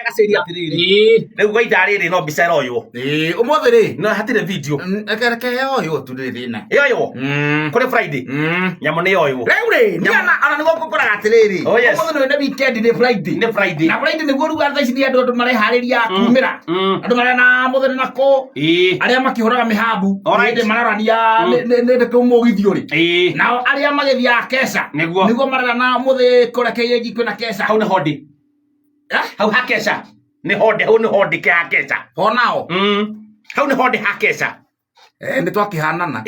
Gaciria atiriri riu gwaida riri no mbica royo umuthi ri no hatire video reke yoyo tu ri thina yoyo kuri Friday nyamu ni yoyo riu ri niana ana nigo ngukora atiriri umuthi no ne weekend ni Friday na Friday niguo ruga tha ici ni andu mare hariria kumira andu mare na muthenya nako aria makihoraga mihambu ndi mararania ni kumugithio ri nao aria magithia kesa niguo marara na muthi kureke yengi kwina kesa hau ni hodi hau hakesha ni hodi hau ni hodi ke hakesha honao hau ni hodi hakesha ni twakihanana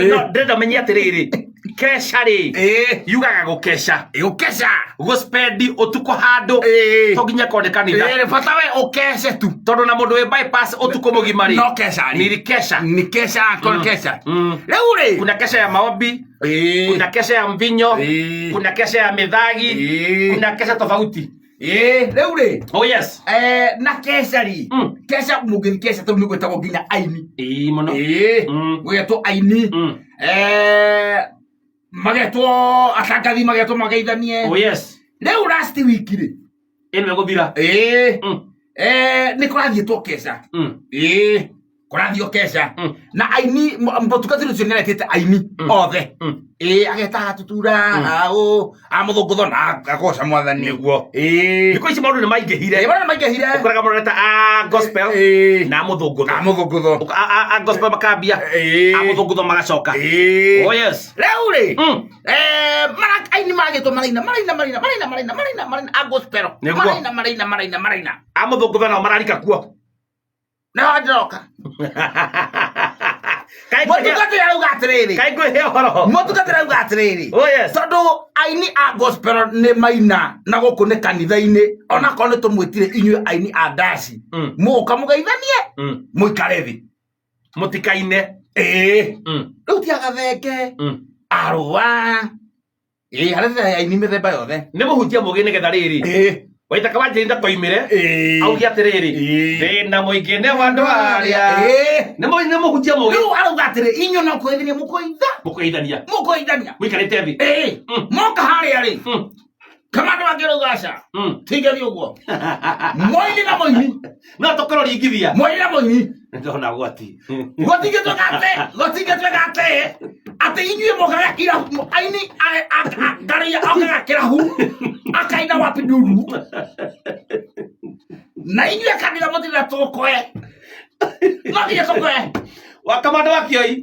no ndenda menye atiriri kesha ri yugaga gukesha gukesha guspendi utuko handu to ginya kone kanitha fata we ukeshe tu tondu na mundu we bypass utuko mugimari no kesha ni kesha kon kesha riu ri kuna kesha ya maombi kuna kesha ya mvinyo kuna kesha ya midhagi kuna kesha tofauti riu ri oh yes na kesha ri kesha mugiri kesha tu ni gwetagwo ginya aini muno gwetwo aini magetwo atangathi magetwo mageithanie oh yes riu last week ri eno guthira ni kurathietwo kesha kurathio kesha na aini mbotukathiru cio niaretete aini othe ageta tutura au amuthungutho na agoca mwathani niguo thiko ici maundu ni maingihire ukuraga mundu ta gospel na amuthungutho a gospel makambia amuthungutho magacoka oh yes riu ri mara aini magetwo marina a gospel marina amuthungutho na mararika kuo na ndoka mutugatira ugatiriri kai ngwe horo mutugatira ugatiriri oh yes tondu aini a gospel ne maina na guku ne kanitha-ini ona ko ne tumwitire inyue aini a ndaci muka mugeithanie muikare thi mutikaine riu tiaga thenge arua harethe aini mithemba yothe ni muhunjia mugi ni getha riri waita kawanjinda toimire augia atiriri thina muingi ni wandu aria ni muhunjia mugi riu arauga atiri inyo no kwithania mukoithania wikarite thi moka haria ri kamando angiraugaca tigeri uguo moini na moini no tukororigithia moini na moini ndona gwati gotingetwegate ati inyue mokaga kirahu aini ngaria okaga kirahu akaina wapi nduru na inyue kanitha muthira tukoe no nginya tukoe wakamando wakioi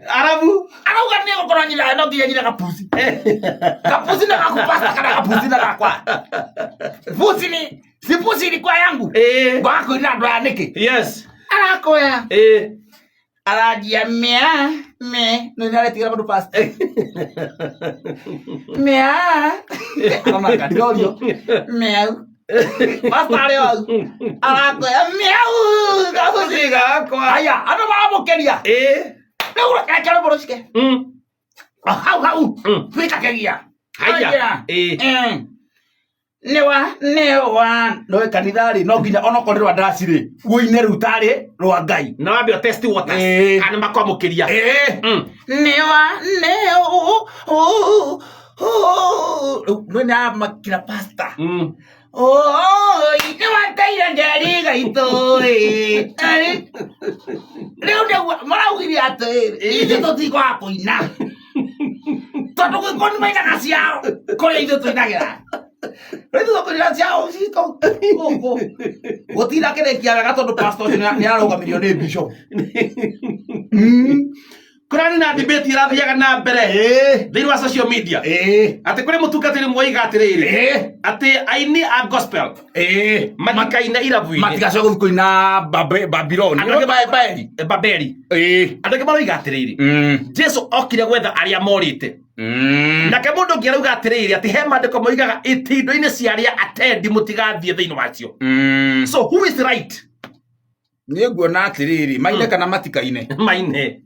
arabu arauga ni gukorwo nyina no nginya nyina kapusi na gakupasta kana kapusi na gakwa pusi ni si pusi ni kwa yangu gwako ina ndo aniki yes arakoya arajia me no nale tira ndo pasta mea ana kadiorio mea pasta leo arakoya mea kapusi gakwa aya ana mamukeria Laura kakalo boroshike hau fika kagia haya newa no kanithari no ginya ono korerwa ndaciri guine rutari rwa ngai no ambio test waters kana makwamukiria newa no na makina pasta newa taira ngari gaito leo ndio maraugiria atiri ithu tutiko akuina tondu gikoni maina gaciao kuria ithu tuinagira Retu tukurira ciao cito gutira kirekia wega tondu pastor ni araugamiririo ni bishop kurani na debate irathiaga na mbere thiini wa social media ati kuri mutungatiri mwoiga atiriri ati aini a gospel matikaina irabu-ini matigacoka kuina Babylon Babeli andu maroiga atiriri Jesu okire gwetha aria morite nake mundu ungi arauga atiriri ati he mandiko moigaga itindo-ini cia aria atendi mutigathie thiini wacio so who is right ni nguona atiriri maine kana matikaine maine